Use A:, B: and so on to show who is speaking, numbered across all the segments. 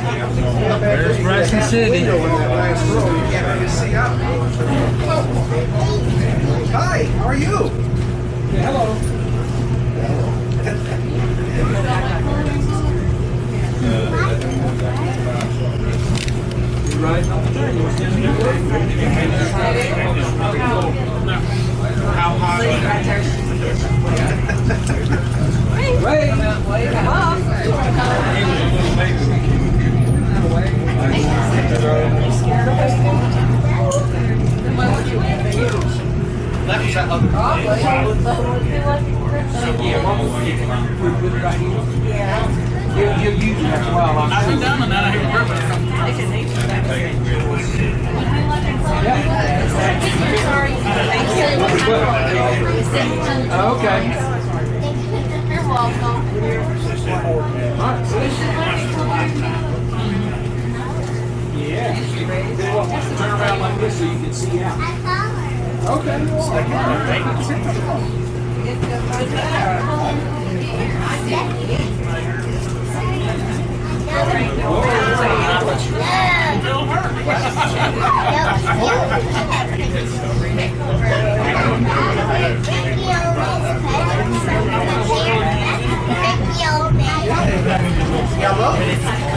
A: There's Bryson City.
B: Hi, how are you? Hello.
A: How hot?
B: Wait. You'll use it as well.
A: I've been down on that. I hear purpose.
B: Okay.
C: You're welcome.
B: Yeah. Turn around like this so you can see out. Okay.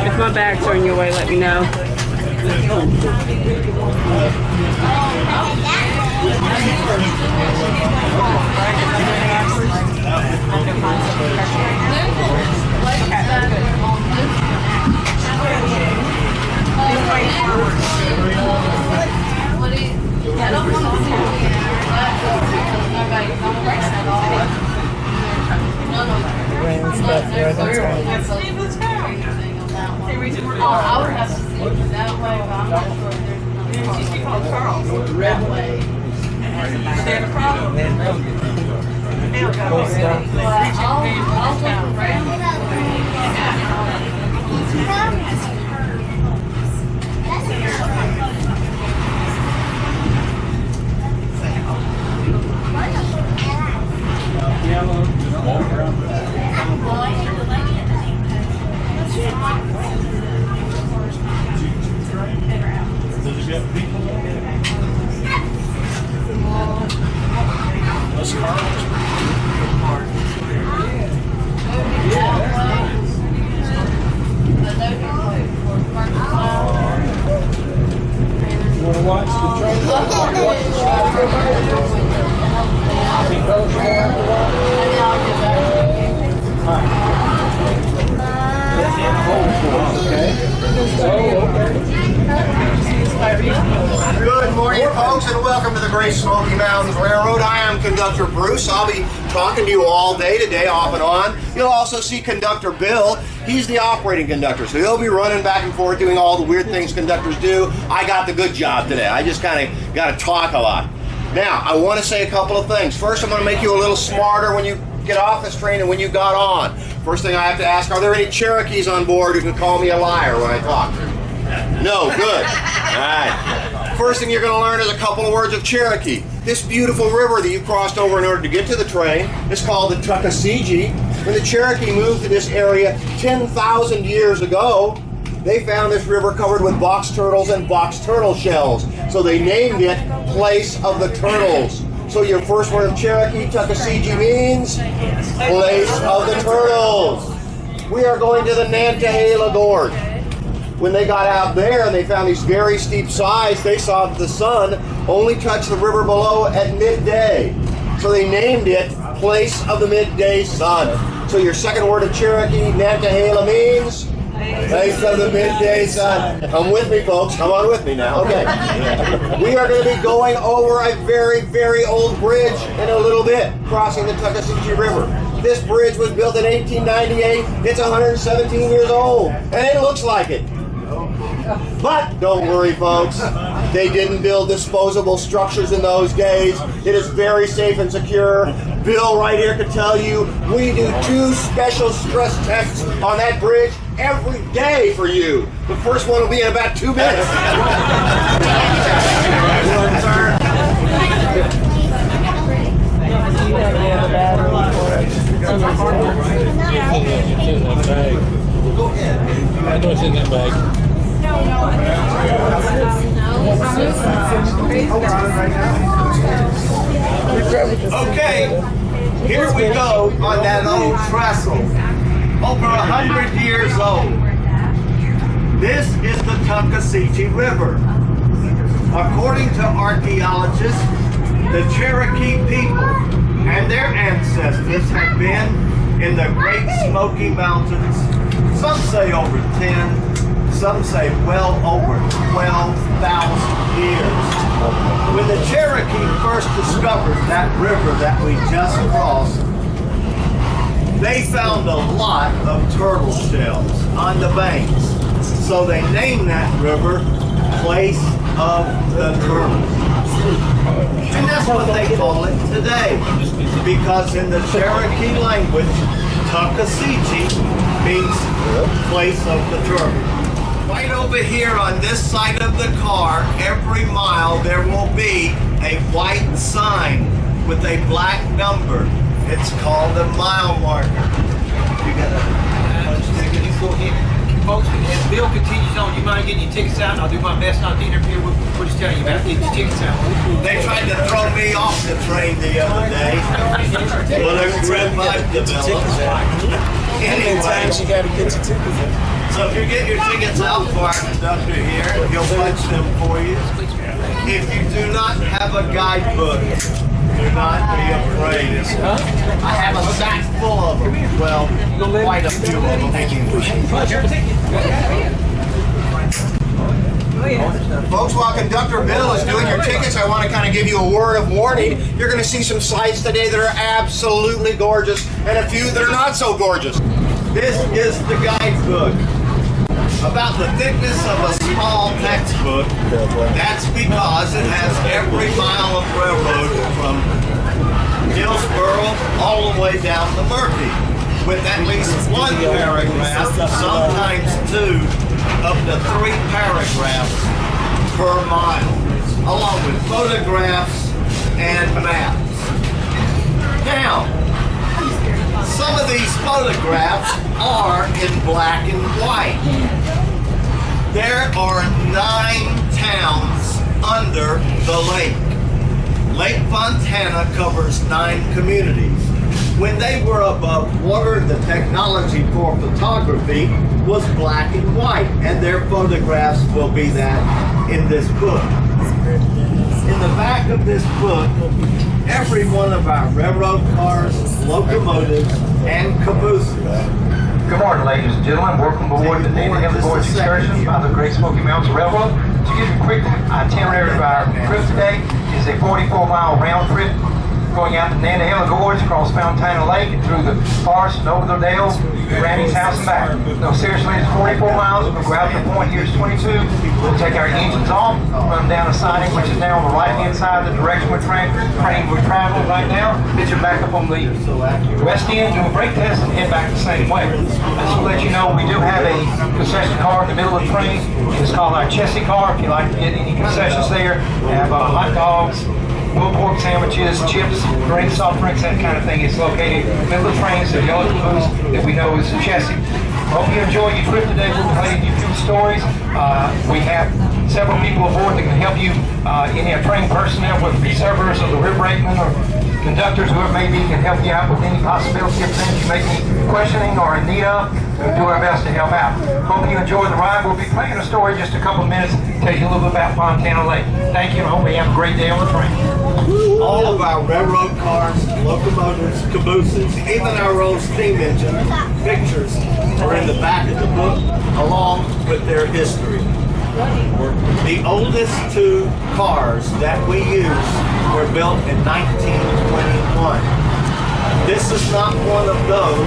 D: If my bag's on your way, let me know.
C: I would have to see it that way, but I'm not sure if there's that way.
E: Stand a problem?
C: Cool stuff. I'll look around.
F: Good morning, folks, and welcome to the Great Smoky Mountain Railroad. I am Conductor Bruce. I'll be talking to you all day today, off and on. You'll also see Conductor Bill. He's the operating conductor, so he'll be running back and forth doing all the weird things conductors do. I got the good job today. I just kind of got to talk a lot. Now, I want to say a couple of things. First, I'm going to make you a little smarter when you get off this train and when you got on. First thing I have to ask, are there any Cherokees on board who can call me a liar when I talk? No, good. All right. First thing you're going to learn is a couple of words of Cherokee. This beautiful river that you crossed over in order to get to the train is called the Tuckasegee. When the Cherokee moved to this area 10,000 years ago, they found this river covered with box turtles and box turtle shells. So they named it Place of the Turtles. So your first word of Cherokee, Tuckasegee, means Place of the Turtles. We are going to the Nantahala Gorge. When they got out there and they found these very steep sides, they saw that the sun only touched the river below at midday. So they named it Place of the Midday Sun. So your second word of Cherokee, Nantahala, means Place of the Midday Sun. Come with me, folks. Come on with me now. Okay. We are going to be going over a very, very old bridge in a little bit, crossing the Tuckasegee River. This bridge was built in 1898. It's 117 years old, and it looks like it. But don't worry, folks. They didn't build disposable structures in those days. It is very safe and secure. Bill right here can tell you we do 2 special stress tests on that bridge every day for you. The first one will be in about 2 minutes.
B: Go ahead.
A: I know it's in that bag.
B: Okay, here we go on that old trestle. Over 100 years old. This is the Tuckasegee River. According to archaeologists, the Cherokee people and their ancestors have been in the Great Smoky Mountains. Some say over 10, some say well over 12,000 years. When the Cherokee first discovered that river that we just crossed, they found a lot of turtle shells on the banks. So they named that river Place of the Turtles. And that's what they call it today. Because in the Cherokee language, Tuckasegee means Place of the Turtles. Right over here on this side of the car, every mile there will be a white sign with a black number. It's called a mile marker. You got a punch ticket?
A: You go ahead. Folks, as Bill continues on, you mind getting your tickets out? I'll do my best not to interfere with what he's telling you about. Get your tickets out.
B: They tried to throw me off the train the other day. Well, there's a grip I've developed. Anyway,
A: You got to get your tickets in.
B: so if you get your tickets out for our conductor here, he'll punch them for you. If you do not have a guidebook, do not be afraid. I have a sack full of them. Well, quite a few of them. Thank you.
F: Folks, while Conductor Bill is doing your tickets, I want to kind of give you a word of warning. You're going to see some sights today that are absolutely gorgeous and a few that are not so gorgeous.
B: This is the guidebook. About the thickness of a small textbook. That's because it has every mile of railroad from Hillsboro all the way down to Murphy, with at least one paragraph, sometimes two, up to 3 paragraphs per mile, along with photographs and maps. Now, some of these photographs are in black and white. There are 9 towns under the lake. Lake Fontana covers 9 communities. When they were above water, the technology for photography was black and white, and their photographs will be that in this book. In the back of this book, every one of our railroad cars, locomotives, and cabooses.
G: Good morning, ladies and gentlemen. Welcome aboard the Nantahala Gorge Excursion by the Great Smoky Mountain Railroad. To give you a quick itinerary of our trip today, is a 44-mile round trip going out to Nantahala Gorge, across Fontana Lake, and through the forest and over the dale, Granny's house and back. No, seriously, it's 44 miles. We'll go out to the point here, it's 22. We'll take our engines off, run down a siding, which is now on the right-hand side of the direction we're train we're traveling right now. Pitch it back up on the west end, do a brake test, and head back the same way. Just to let you know, we do have a concession car in the middle of the train. It's called our Chessie car. If you like to get any concessions there, we have hot dogs, pulled pork sandwiches, chips, drinks, soft drinks, that kind of thing. It's located in the middle of the train, so the only booth that we know is the Chessie. Hope you enjoy your trip today. We'll be telling you a few stories. We have several people aboard that can help you, any train personnel, whether it be servers or the rear brakemen or conductors, whoever may be, can help you out with any possibility of things you may be questioning or in need of. We'll do our best to help out. Hope you enjoy the ride. We'll be playing a story in just a couple of minutes, tell you a little bit about Fontana Lake. Thank you, and I hope you have a great day on the train.
B: All of our railroad cars, locomotives, cabooses, even our old steam engine pictures are in the back of the book, along with their history. The oldest 2 cars that we use were built in 1921. This is not one of those.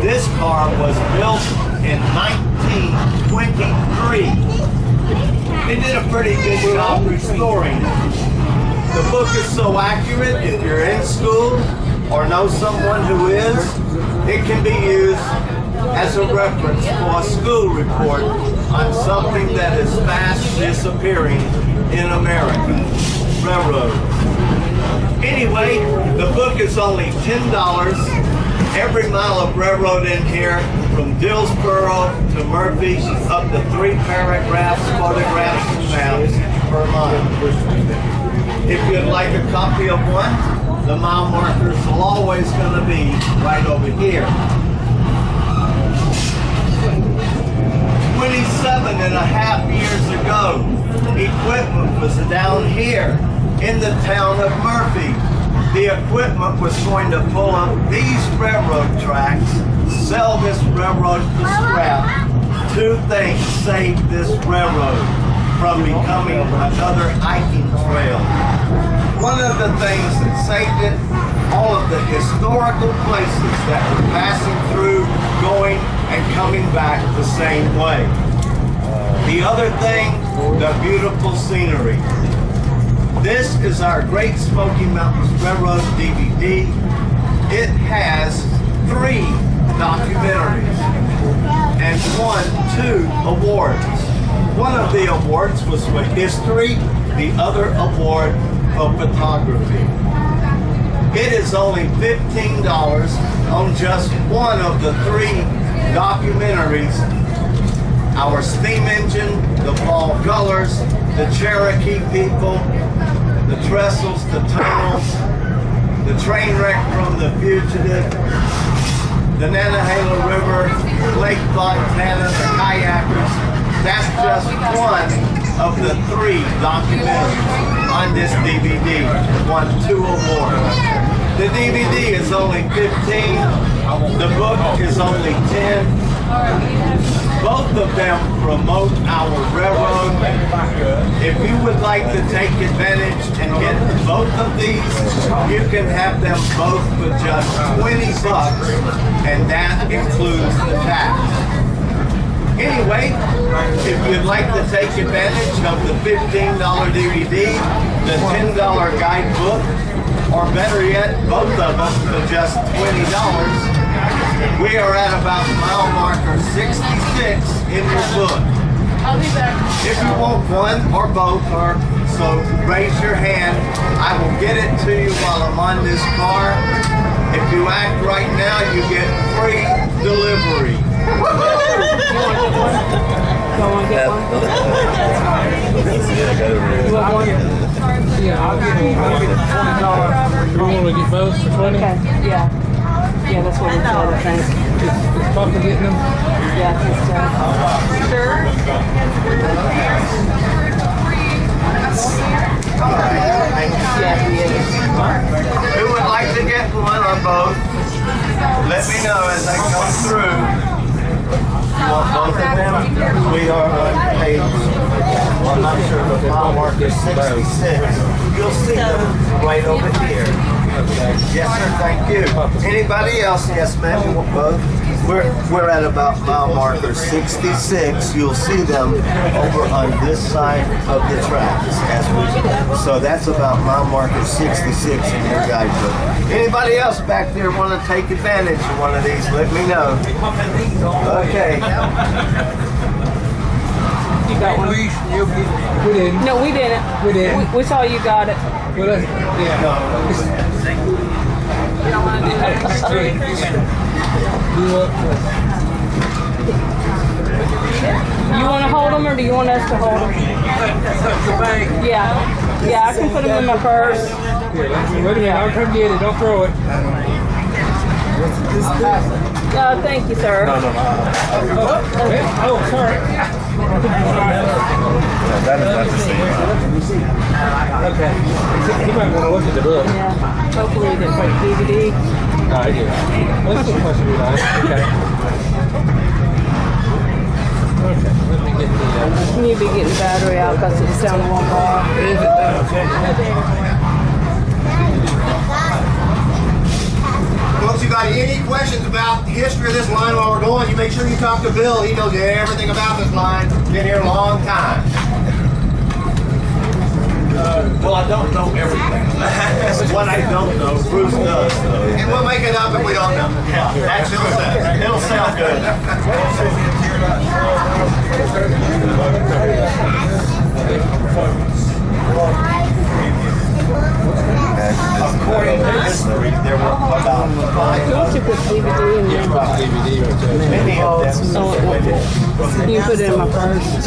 B: This car was built in 1923. They did a pretty good job restoring it. The book is so accurate, if you're in school or know someone who is, it can be used as a reference for a school report on something that is fast disappearing in America, railroads. Anyway, the book is only $10 every mile of railroad in here, from Dillsboro to Murphy, up to 3 paragraphs, photographs, and maps per mile. If you'd like a copy of one, the mile markers are always going to be right over here. 27.5 years ago, equipment was down here in the town of Murphy. The equipment was going to pull up these railroad tracks, sell this railroad for scrap. 2 things saved this railroad from becoming another hiking trail. One of the things that saved it, all of the historical places that were passing through, going and coming back the same way. The other thing, the beautiful scenery. This is our Great Smoky Mountains Railroad DVD. It has 3 documentaries and 2 awards. One of the awards was for history, the other award for photography. It is only $15 on just one of the 3 documentaries. Our steam engine, the fall colors, the Cherokee people, the trestles, the tunnels, the train wreck from the fugitive, the Nantahala River, Lake Fontana, the kayakers. That's just one of the 3 documentaries on this DVD. It won 2 awards. The DVD is only $15. The book is only $10. Both of them promote our railroad. If you would like to take advantage and get both of these, you can have them both for just $20, and that includes the tax. Anyway, if you'd like to take advantage of the $15 DVD, the $10 guidebook, or better yet, both of them for just $20, we are at about mile marker 66 in your book.
C: I'll be back.
B: If you want one or both, so raise your hand. I will get it to you while I'm on this car. If you act right now, you get free delivery.
D: Don't want to get one? You want one?
E: Yeah, I'll get $20. You want to get both for 20?
D: Okay, yeah. Yeah, that's what we said, I think.
E: Is Papa getting them?
D: Yeah, I think so. Sure. Yeah, he is.
B: Who would like to get one or both? Let me know as I come through. You want both of them? We are on page, I'm not sure, but mile marker 66. You'll see them right over here. Yes, sir, thank you. Anybody else? Yes, ma'am, you want both? We're at about mile marker 66. You'll see them over on this side of the tracks. So that's about mile marker 66 in your guidebook. Anybody else back there want to take advantage of one of these? Let me know. Okay.
D: You got one?
E: We didn't.
D: No, we didn't.
E: We didn't.
D: We saw you got it.
E: Well, yeah.
D: You don't want to do that. You want to hold them, or do you want us to hold them? Yeah. Yeah, I can put them in my purse.
E: Wait a minute, I'll come get it. Don't throw it.
D: Thank you, sir.
E: Oh, sorry.
H: That's the same.
E: Okay. He might want to look at the book.
D: Yeah. Hopefully you didn't break DVD.
E: No, I did. Let's see what you like. Okay. Okay, let me get the...
D: You'll be getting the battery out because it's down to 1 bar.
E: Is it? Okay.
F: Folks, you got any questions about the history of this line while we're going, you make sure you talk to Bill. He knows everything about this line. Been here a long time.
B: Well, I don't know everything. What I don't know, Bruce does.
F: And we'll make it up if we don't know.
B: Yeah, that's what it says. It'll sound good. According to history, there were about 500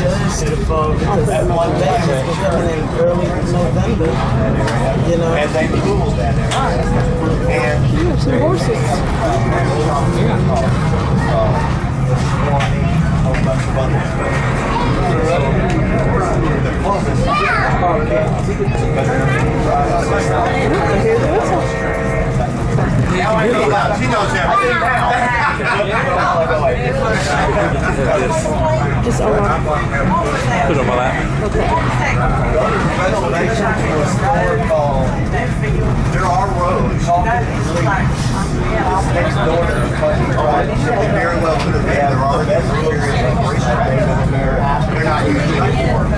B: At one time, it was coming in early November, you know. And they cooled that area. And
D: some horses.
F: She knows everything now.
D: Just over.
E: Put on my lap.
F: There are roads next door to the country drive. They very well could have been. There are roads they're not usually for.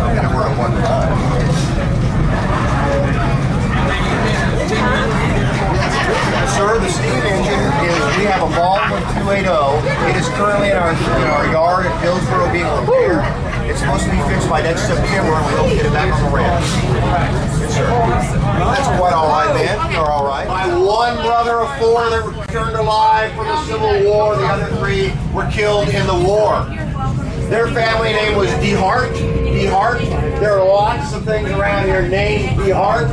F: There were at one time. Sir, the steam engine is, we have a Baldwin 280. It is currently in our yard at Hillsboro being repaired. It's supposed to be fixed by next September, and we hope to get it back on the ramp. Yes, sir. That's quite all right, man. You're all right. My one brother of four that returned alive from the Civil War, the other three were killed in the war. Their family name was DeHart. There are lots of things around here named DeHart.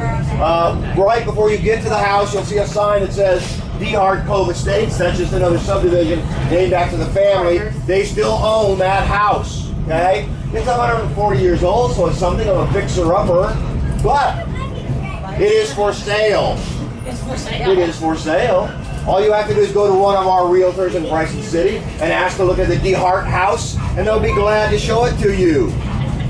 F: Right before you get to the house, you'll see a sign that says DeHart Cove Estates. That's just another subdivision named after the family. They still own that house. Okay? It's 140 years old, so it's something of a fixer-upper, but it is for sale.
C: It's for sale.
F: It is for sale. All you have to do is go to one of our realtors in Bryson City and ask to look at the DeHart house, and they'll be glad to show it to you.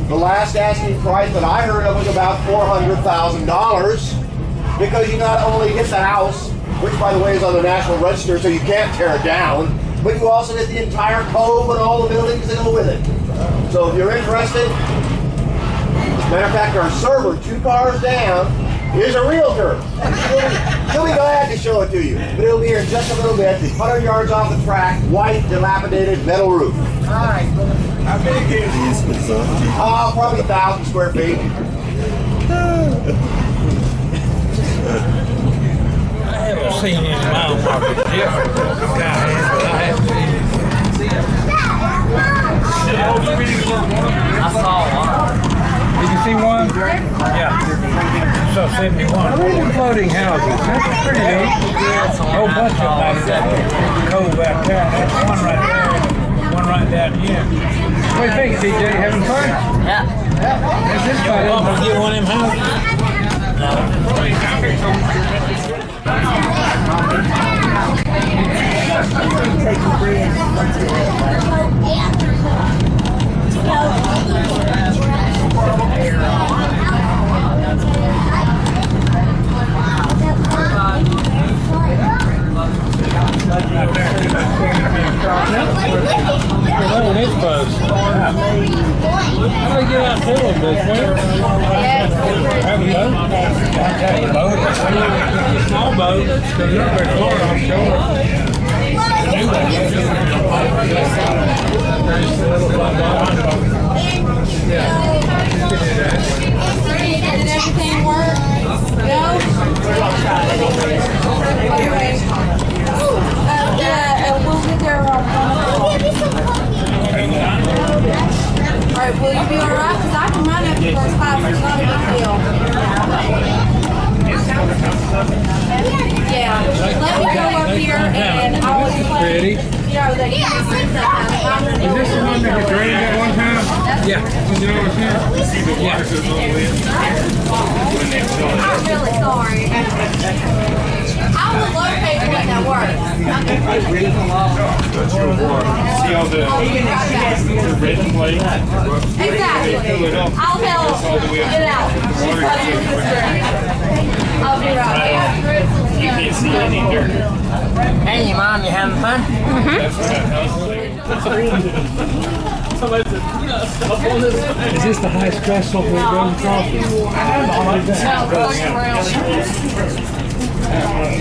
F: The last asking price that I heard of was about $400,000, because you not only get the house, which by the way is on the National Register, so you can't tear it down, but you also get the entire cove and all the buildings that go with it. So if you're interested, matter of fact, our server 2 cars down is a realtor. She'll be glad to show it to you, but it'll be here in just a little bit. 100 yards off the track, white, dilapidated, metal roof.
B: How big is this?
F: Probably 1,000 square feet.
E: I haven't seen any mile markers different. I have seen.
D: I saw one.
E: Did you see one? Yeah. I saw 71. Floating houses. That's pretty neat. A whole bunch of them out of that cove out there. There's one right there. One right down here. What do you think, TJ? Having fun?
D: Yeah.
E: Is this fun? I'm going to get one of them houses. How do they get out to them this way? Have a boat? Have a boat? A small boat. Because they're very far offshore.
C: Did everything work? No? We'll get there around 1. Alright, will you be alright? Because I can run up to those 5. It's not a big deal. Yeah. Let me go up here and I'll explain. You know, that you can bring sometimes.
E: Is this the one that was raised at one time? Yeah. When you was here? Yeah.
C: I'm really sorry. I will locate when that works.
E: See all the red plate?
C: Exactly. I'll help get out. I'll be right.
E: You can't see any dirt.
D: Hey, your mom, you having fun?
E: Is this the high stress level we're going across?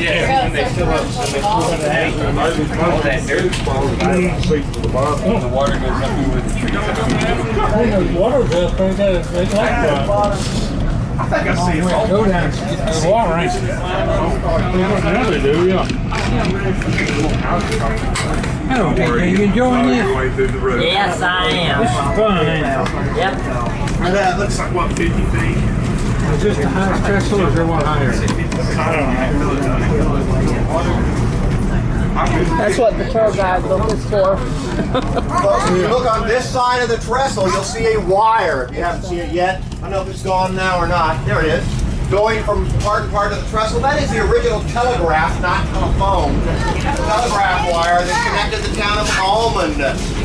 E: Yeah, when they fill up, that dirt falls right to the bottom. The water goes up into the tree. The water goes through there. They like that. I think I see it. Go down and get the water, ain't it? Yeah, they do, yeah. Hello, TJ. You enjoying this?
D: Yes, I am.
E: This is fun, ain't it?
D: Yep.
B: That looks like, what, 50 feet?
E: Is this the highest trestle or is there one higher?
D: That's what the tour guide book is for.
F: Folks, if you look on this side of the trestle, you'll see a wire. If you haven't seen it yet, I don't know if it's gone now or not. There it is. Going from part and part of the trestle. That is the original telegraph, not telephone. Telegraph wire that connected the town of Almond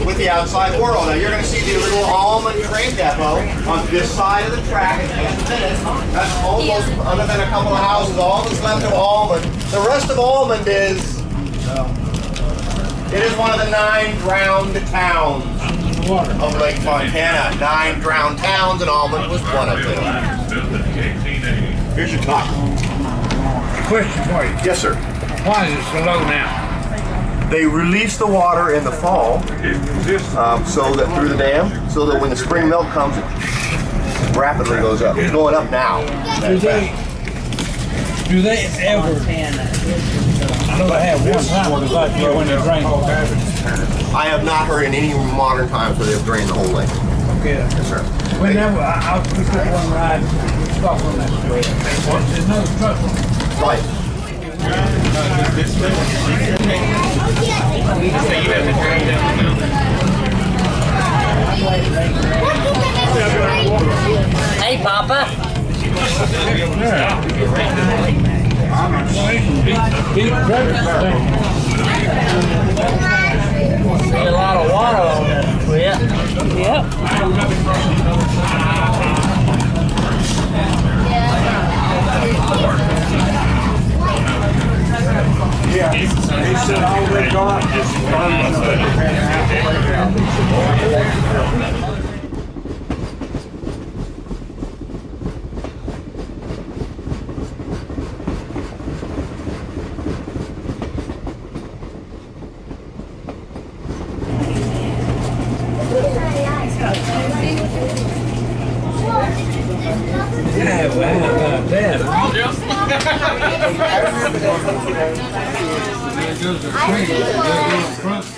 F: with the outside world. Now you're going to see the little Almond train depot on this side of the track in just a minute. That's almost, other than a couple of houses, all that's left of Almond. The rest of Almond is, it is one of the 9 drowned towns of Lake Fontana. 9 drowned towns, and Almond was one of them. Here's your top.
E: Question for you.
F: Yes, sir.
E: Why is it so low now?
F: They release the water in the fall, so that through the dam, so that when the spring melt comes, it rapidly goes up. It's going up now.
E: Do they ever? I know they have one time when they drain.
F: I have not heard in any modern times where they've drained the whole lake.
E: Okay.
F: Yes, sir.
E: Whenever I took one ride, we stopped on that street. There's no trouble.
F: Right.
D: Hey, Papa. See a lot of water on that trip. Yep.
B: Yeah, he said all they got is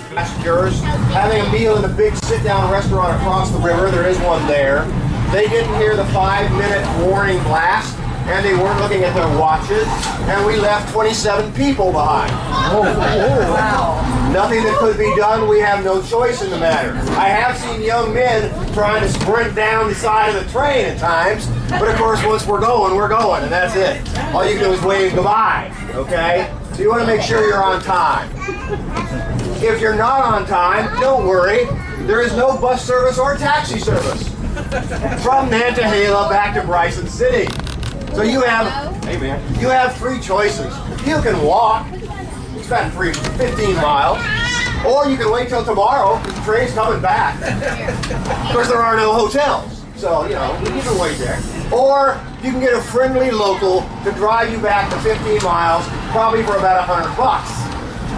F: Passengers having a meal in a big sit-down restaurant across the river. There is one there. They didn't hear the 5-minute warning blast, and they weren't looking at their watches, and we left 27 people behind.
D: Wow.
F: Nothing that could be done. We have no choice in the matter. I have seen young men trying to sprint down the side of the train at times, but of course once we're going, and that's it. All you can do is wave goodbye, okay? So you want to make sure you're on time. If you're not on time, don't worry. There is no bus service or taxi service from Nantahala back to Bryson City. So you have, hey man, you have 3 choices. You can walk, it's about 15 miles, or you can wait till tomorrow because the train's coming back. Of course, there are no hotels, so you know you can wait there. Or you can get a friendly local to drive you back to 15 miles, probably for about $100.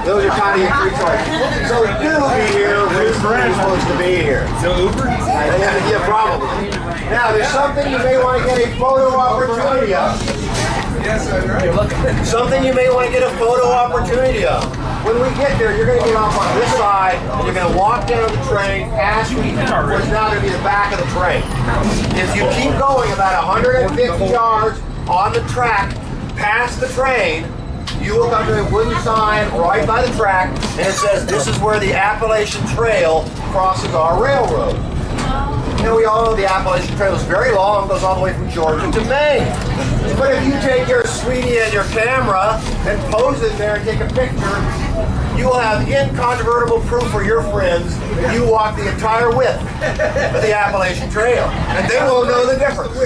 F: Those are kind of your 3 choices. So do be here when you're supposed to be here.
H: No Uber?
F: Yeah, probably. Now, there's something you may want to get a photo opportunity of.
H: Yes, I'm right.
F: Something you may want to get a photo opportunity of. When we get there, you're going to get off on this side, and you're going to walk down the train past what's now going to be the back of the train. If you keep going about 150 yards on the track past the train, you will come to a wooden sign right by the track, and it says, this is where the Appalachian Trail crosses our railroad. Now, we all know the Appalachian Trail is very long, goes all the way from Georgia to Maine. But if you take your sweetie and your camera and pose it there and take a picture, you will have incontrovertible proof for your friends that you walked the entire width of the Appalachian Trail. And they will know the difference.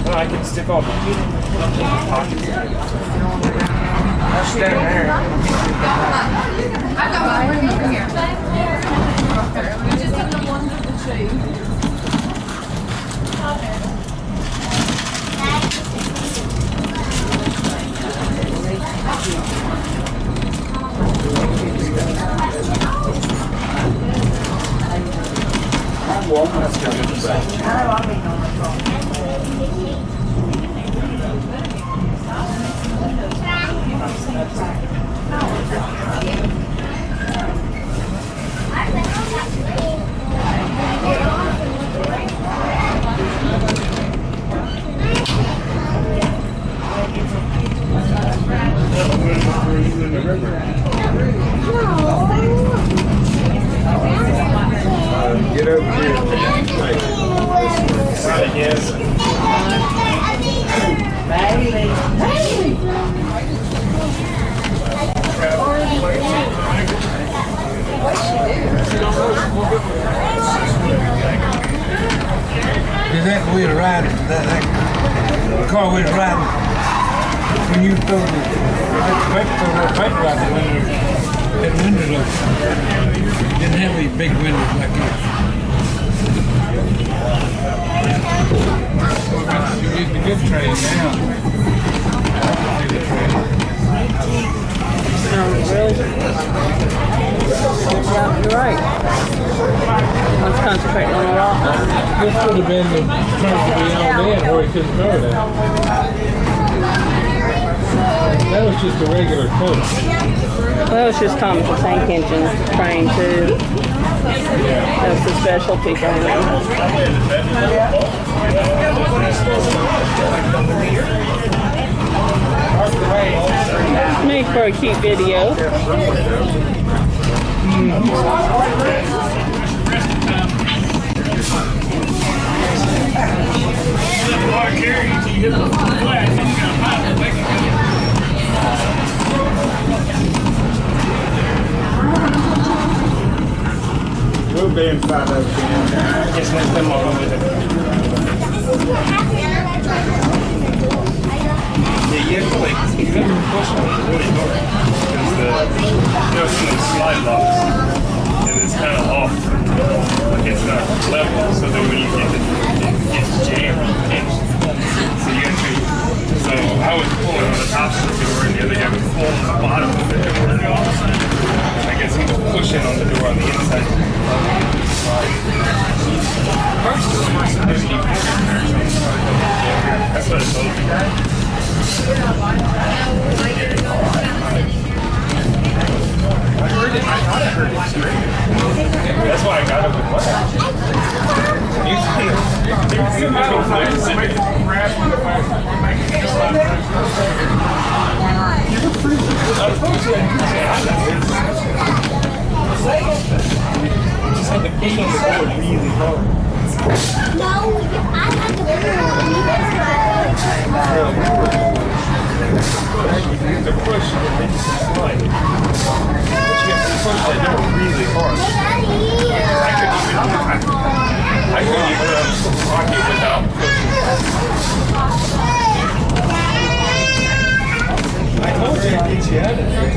I: Oh, I can stick all the pockets. I'll stand there.
C: I've got my room over here. We just have the ones with the shoes.
I: Let's go.
E: in the river. Get over here. Yes. Is that we were riding? That car we was riding when you throw the paper out the window? That window didn't have these big windows like this. You get the good train now.
D: Really? Yeah, you're right. Let's concentrate on a lot.
E: This would have been the turn to be on in where he couldn't throw it out. That was just a regular coach.
D: Well, it's just common for tank engine train too. That's the specialty thing. Made for a cute video.
E: We'll be in 5 of
I: Just let them all over there. Yeah, you have to like, you have to push on it really hard. Because some of the slide locks, and it's kind of off. Like it's not level, so then when you get it, it gets jammed. So you have to, so I was pulling on the top of the door, and the other guy was pulling on the bottom of the door on the outside. And I guess he was pushing on the door on the inside. That's what I told you. I heard it. I thought I heard it straight. That's why I got up and left. Just had to push on the door really hard.
C: No, I had to
I: To push and then just slide. But you have to push that door really hard. I couldn't even rock it without pushing. I told you I'd get you out of there.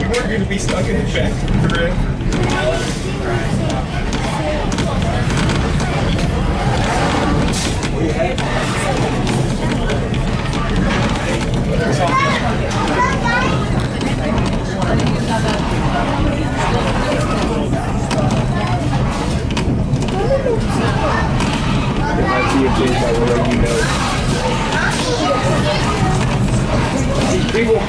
I: You weren't gonna be stuck in the back of the rig. If I see a fish, I will let you know. People.